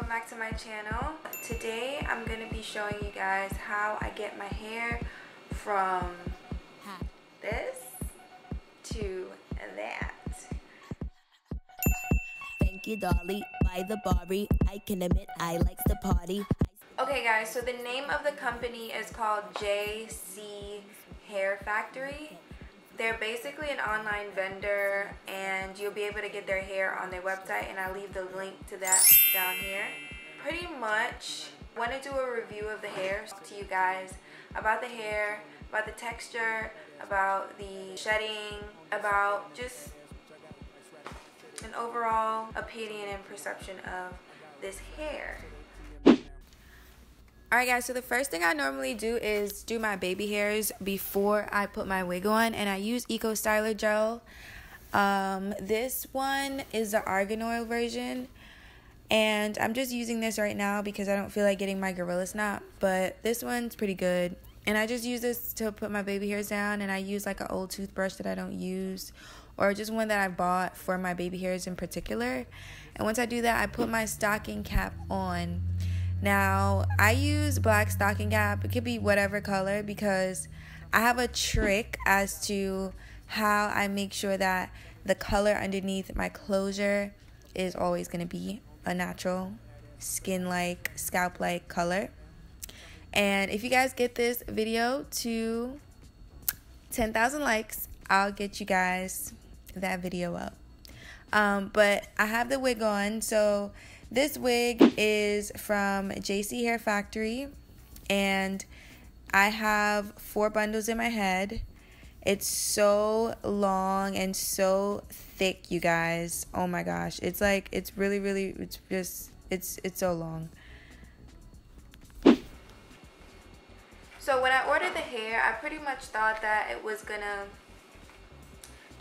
back to my channel. Today I'm going to be showing you guys how I get my hair from this to that. Thank you, Dolly. By the Barbie, I can admit I likes the party. Okay guys, so the name of the company is called JCHAIRFACTOry. They're basically an online vendor and you'll be able to get their hair on their website, and I'll leave the link to that down here. Pretty much I want to do a review of the hair to you guys about the hair, about the texture, about the shedding, about just an overall opinion and perception of this hair. Alright guys, so the first thing I normally do is do my baby hairs before I put my wig on, and I use Eco Styler gel. This one is the argan oil version, and I'm just using this right now because I don't feel like getting my Gorilla Snap, but this one's pretty good. And I just use this to put my baby hairs down, and I use like an old toothbrush that I don't use, or just one that I bought for my baby hairs in particular. And once I do that, I put my stocking cap on. Now, I use black stocking cap. It could be whatever color because I have a trick as to how I make sure that the color underneath my closure is always going to be a natural skin-like, scalp-like color. And if you guys get this video to 10,000 likes, I'll get you guys that video up. But I have the wig on, so this wig is from JCHAIRFACTORY, and I have 4 bundles in my head. It's so long and so thick, you guys. Oh my gosh. It's like, it's really, it's so long. So when I ordered the hair, I pretty much thought that it was gonna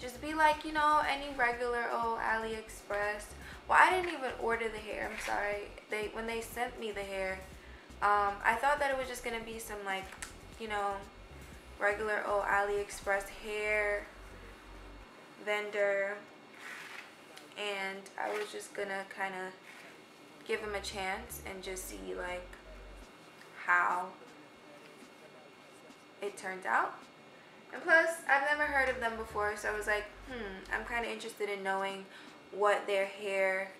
just be like, you know, any regular old AliExpress. Well, I didn't even order the hair. I'm sorry. When they sent me the hair, I thought that it was just gonna be some, like, you know, regular old AliExpress hair vendor, and I was just gonna kind of give them a chance and just see like how it turns out. And plus, I've never heard of them before, so I was like, I'm kind of interested in knowing what their hair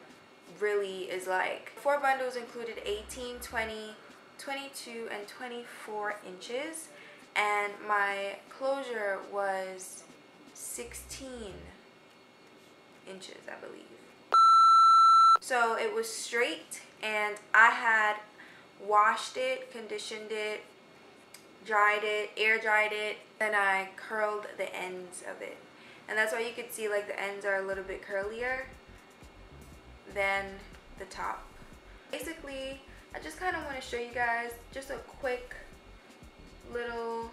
really is like. 4 bundles included 18, 20, 22, and 24 inches, and my closure was 16 inches, I believe. So it was straight, and I had washed it, conditioned it, dried it, air dried it, then I curled the ends of it. And that's why you could see like the ends are a little bit curlier than the top. Basically, I just kind of want to show you guys just a quick little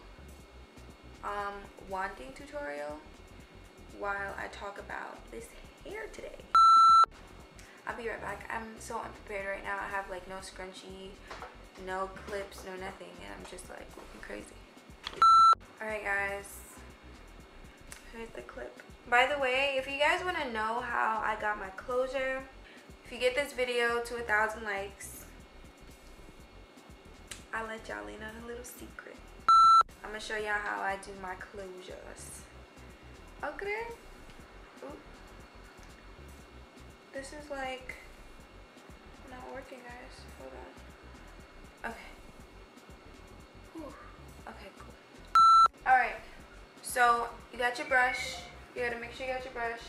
wanding tutorial while I talk about this hair today. I'll be right back. I'm so unprepared right now. I have like no scrunchie, no clips, no nothing, and I'm just like looking crazy. Alright guys, here's the clip. By the way, if you guys want to know how I got my closure, if you get this video to 1,000 likes, I'll let y'all in on a little secret. I'm gonna show y'all how I do my closures. Okay. Ooh. This is like not working, guys. Hold on. Okay. Whew. Okay, cool. Alright. So you got your brush. You gotta make sure you got your brush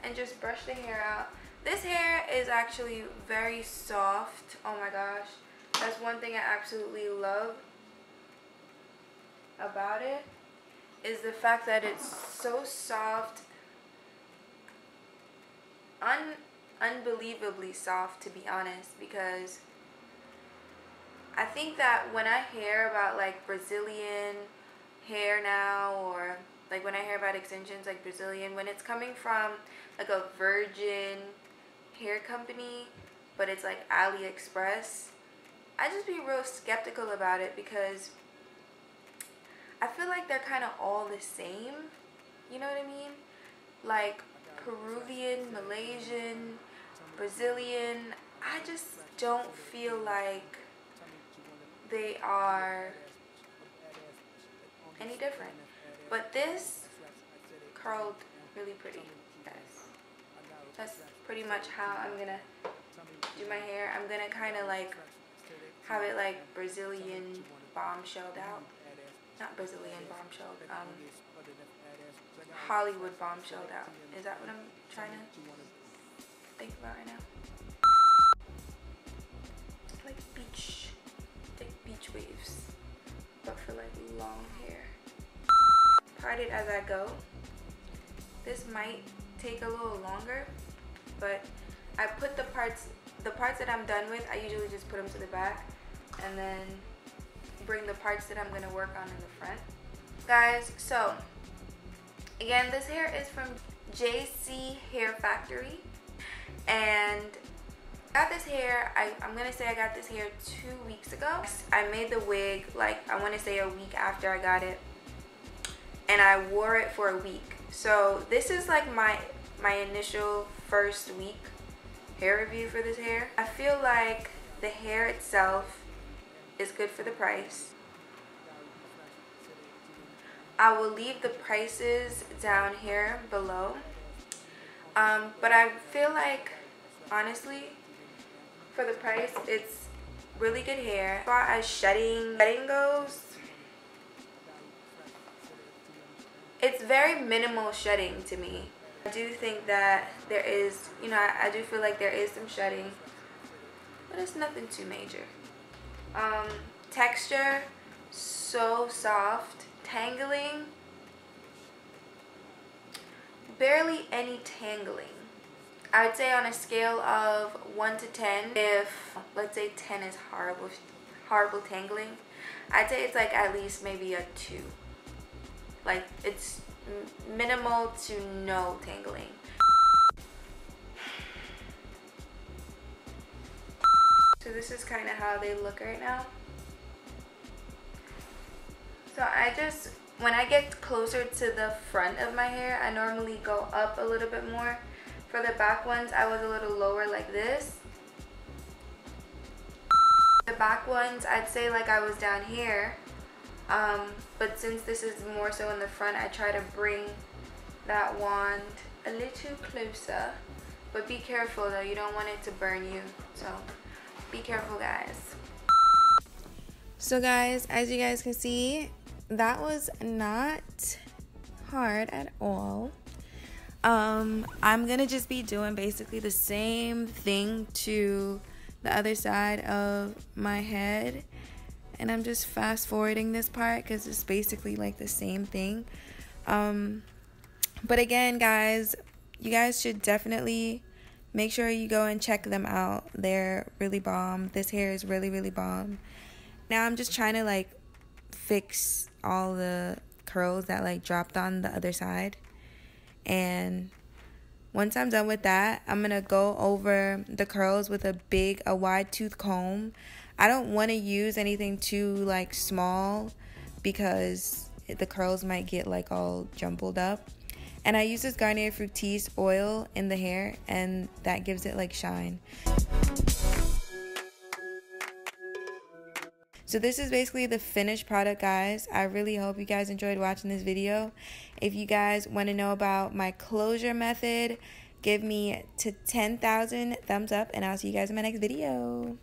and just brush the hair out. This hair is actually very soft. Oh my gosh. That's one thing I absolutely love about it, is the fact that it's so soft. Unbelievably soft, to be honest, because I think that when I hear about like Brazilian hair now, or like when I hear about extensions like Brazilian, when it's coming from like a virgin hair company but it's like AliExpress, I just be real skeptical about it because I feel like they're kind of all the same, you know what I mean? Like Peruvian, Malaysian, Brazilian, I just don't feel like they are any different. But this curled really pretty, guys. That's pretty much how I'm gonna do my hair. I'm gonna kind of like have it like Brazilian bombshelled out. Not Brazilian bombshelled, Hollywood bombshelled out. Is that what I'm trying to think about right now? Like like beach waves, but for like long hair. Part it as I go. This might take a little longer, but I put the parts that I'm done with, I usually just put them to the back and then bring the parts that I'm going to work on in the front. Guys, so again, this hair is from JCHAIRFACTORY, and I got this hair, I'm going to say I got this hair 2 weeks ago. I made the wig like I want to say a week after I got it, and I wore it for a week. So this is like my initial first week hair review for this hair. I feel like the hair itself is good for the price. I will leave the prices down here below. But I feel like, honestly, for the price, it's really good hair. As far as shedding goes, it's very minimal shedding to me. I do think that there is, you know, I do feel like there is some shedding, but it's nothing too major. Texture, so soft. Tangling, barely any tangling. I would say on a scale of 1 to 10, if let's say 10 is horrible tangling, I'd say it's like at least maybe a 2. Like it's minimal to no tangling. So this is kind of how they look right now. So I just, when I get closer to the front of my hair, I normally go up a little bit more. For the back ones, I was a little lower like this. The back ones, I'd say like I was down here. But since this is more so in the front, I try to bring that wand a little closer. But be careful though, you don't want it to burn you. So be careful, guys. So guys, as you guys can see, that was not hard at all. I'm gonna just be doing basically the same thing to the other side of my head, and I'm just fast forwarding this part because it's basically like the same thing. But again, guys, you guys should definitely make sure you go and check them out. They're really bomb. This hair is really, really bomb. Now I'm just trying to like fix all the curls that like dropped on the other side, and once I'm done with that, I'm gonna go over the curls with a wide tooth comb. I don't want to use anything too like small because the curls might get like all jumbled up. And I use this Garnier Fructis oil in the hair, and that gives it like shine. So this is basically the finished product, guys. I really hope you guys enjoyed watching this video. If you guys want to know about my closure method, give me to 10,000 thumbs up, and I'll see you guys in my next video.